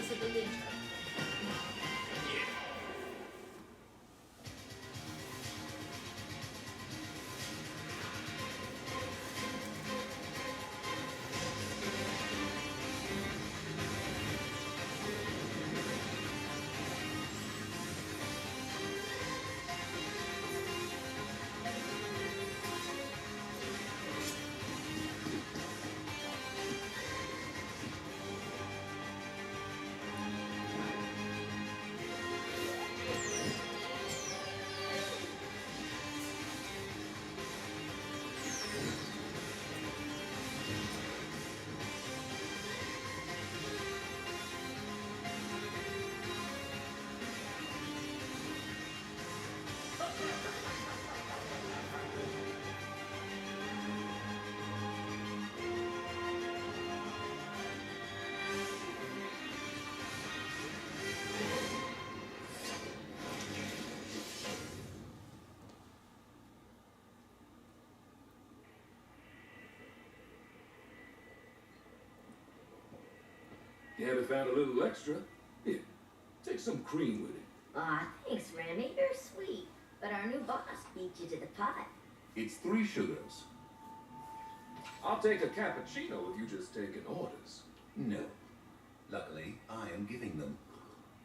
después el intro. You haven't found a little extra? Here, take some cream with it. Aw, thanks, Remy. You're sweet. But our new boss beat you to the pot. It's 3 sugars. I'll take a cappuccino if you just taking orders. No. Luckily, I am giving them.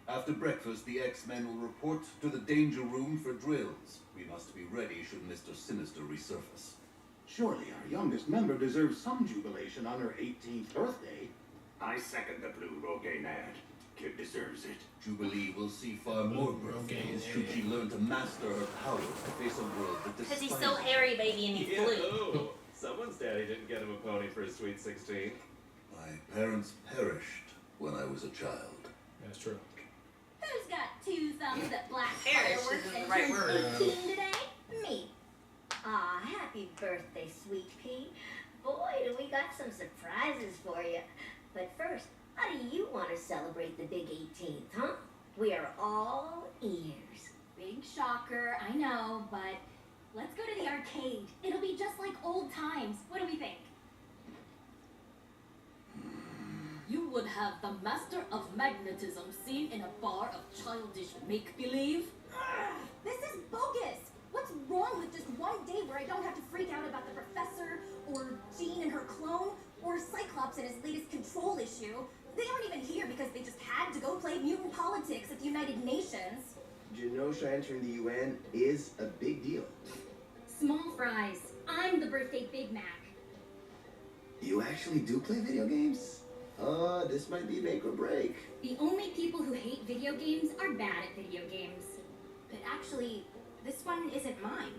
After breakfast, the X-Men will report to the danger room for drills. We must be ready should Mr. Sinister resurface. Surely our youngest member deserves some jubilation on her 18th birthday. I second the blue Rogue Nad. Kid deserves it. Jubilee will see far more birthdays should she learn to master her powers to face a world that Because he's despises so hairy, baby, and he's blue. Oh, someone's daddy didn't get him a pony for his sweet 16. My parents perished when I was a child. That's true. Who's got 2 thumbs at black Perish fireworks isn't and the right turns word. 18 today? Me. Aw, happy birthday, sweet pea. Boy, do we got some surprises for you. But first, how do you want to celebrate the big 18th, huh? We are all ears. Big shocker, I know, but let's go to the arcade. It'll be just like old times. What do we think? You would have the master of magnetism seen in a bar of childish make-believe? This is bogus! What's wrong with just one day where I don't have to freak out about the professor, or Jean and her clone, or Cyclops and his latest control issue? They aren't even here because they just had to go play mutant politics at the United Nations. Genosha entering the UN is a big deal. Small fries. I'm the birthday Big Mac. You actually do play video games? This might be make or break. The only people who hate video games are bad at video games. But actually, this one isn't mine.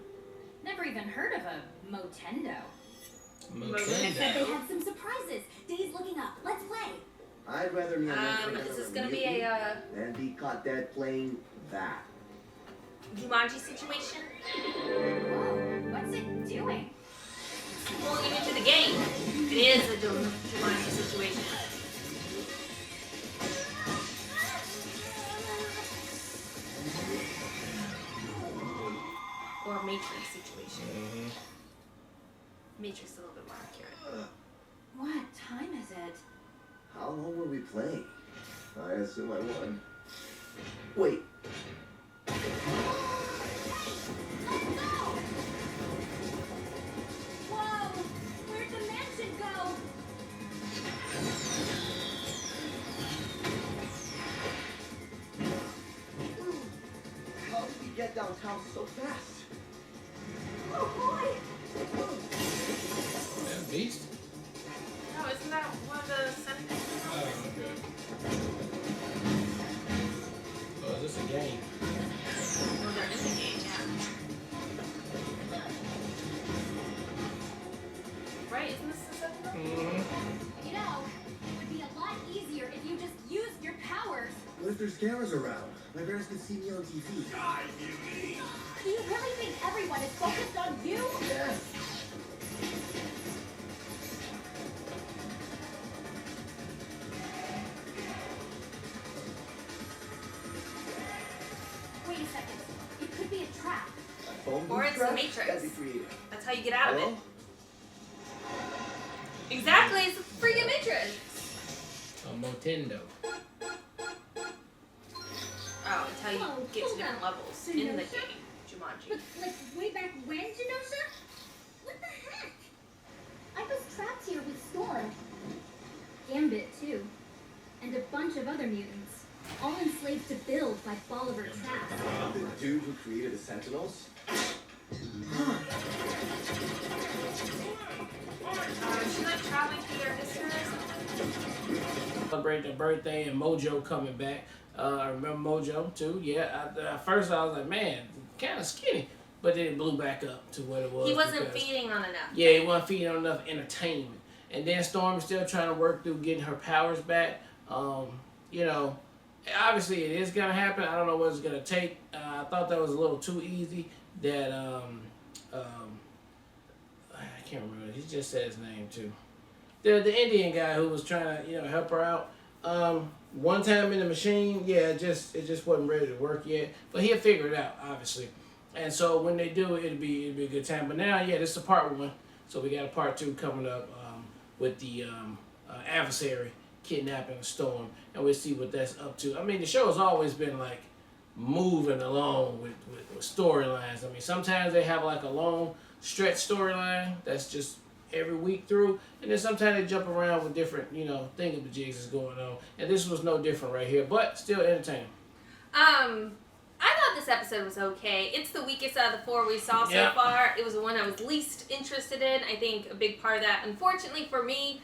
Never even heard of a Motendo. I said they had some surprises. Days looking up. Let's play. I'd rather me Is this gonna be a than be caught dead playing that. Jumanji situation? Whoa, what's it doing? Pulling him into the game. It is a Jumanji situation. Or Matrix situation. Matrix is a little bit more accurate. What time is it? How long were we playing? I assume I won. Wait. Let's go! Whoa! Where'd the mansion go? How did we get downtown so fast? Oh boy! That beast? No, isn't that one of the senators? Oh, okay. Oh, is this a game? Well, they're in the game, yeah. Right? Isn't this the sentinel? You know, it would be a lot easier if you just used your powers. What if there's cameras around? My parents can see me on TV. Do you really think everyone is focused on you? Yes. Wait a second. It could be a trap. Or it's the Matrix. That'd be creative. That's how you get out of it. Hello? Exactly, it's a freaking Matrix. A Motendo. how you Whoa, get to hold different up. levels in the Genosha? game, Jumanji. But, like, way back when, Genosha? What the heck? I was trapped here with Storm. Gambit, too. And a bunch of other mutants. All enslaved to Build by Bolivar Trask. The dude who created the Sentinels? She like traveling through their history or something? Celebrate their birthday and Mojo coming back. I remember Mojo too. Yeah, at first I was like, man, kind of skinny, but then it blew back up to what it was. He wasn't feeding on enough. Yeah, he wasn't feeding on enough entertainment. And then Storm's still trying to work through getting her powers back. You know, obviously it is gonna happen. I don't know what it's gonna take. I thought that was a little too easy. That I can't remember. He just said his name too. The Indian guy who was trying to help her out. One time in the machine, yeah, it just wasn't ready to work yet. But he'll figure it out, obviously. And so when they do, it'll be a good time. But now, yeah, this is a part 1, so we got a part 2 coming up with the adversary kidnapping Storm, and we'll see what that's up to. I mean, the show has always been like moving along with storylines. I mean, sometimes they have like a long stretch storyline that's just every week through, and then sometimes they jump around with different, thingamajigs is going on. And this was no different right here, but still entertaining. I thought this episode was okay. It's the weakest out of the 4 we saw so far. It was the one I was least interested in. I think a big part of that, unfortunately for me,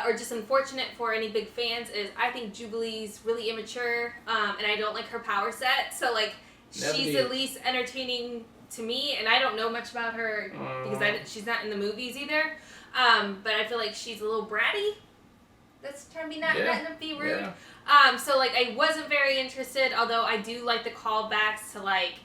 or just unfortunate for any big fans, is I think Jubilee's really immature, and I don't like her power set. So, like, she's the least entertaining to me, and I don't know much about her because she's not in the movies either. But I feel like she's a little bratty. That's trying to be not to be rude. Yeah. So like I wasn't very interested, although I do like the callbacks to like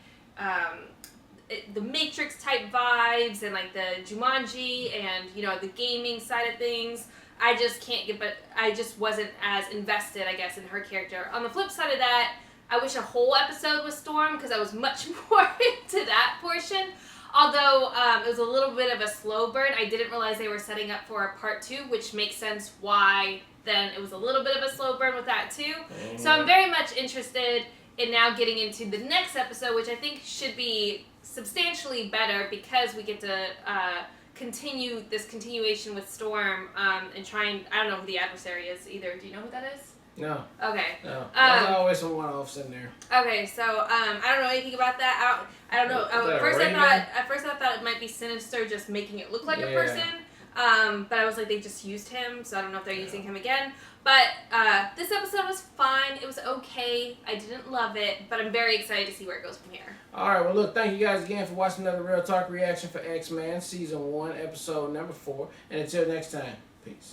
the Matrix type vibes and like the Jumanji and the gaming side of things. I just can't get, but I just wasn't as invested, I guess, in her character. On the flip side of that, I wish a whole episode was Storm because I was much more into that portion. Although it was a little bit of a slow burn, I didn't realize they were setting up for a part 2, which makes sense why then it was a little bit of a slow burn with that too. So I'm very much interested in now getting into the next episode, which I think should be substantially better because we get to continue this continuation with Storm and try and, I don't know who the adversary is either. Do you know who that is? No. Okay. No. There's always some one-offs in there. Okay, so I don't know anything about that. I don't know. At first I thought it might be Sinister just making it look like a person. But I was like, they just used him, so I don't know if they're using him again. But this episode was fine. It was okay. I didn't love it, but I'm very excited to see where it goes from here. All right, well, look, thank you guys again for watching another Real Talk reaction for X-Men Season 1, Episode number 4. And until next time, peace.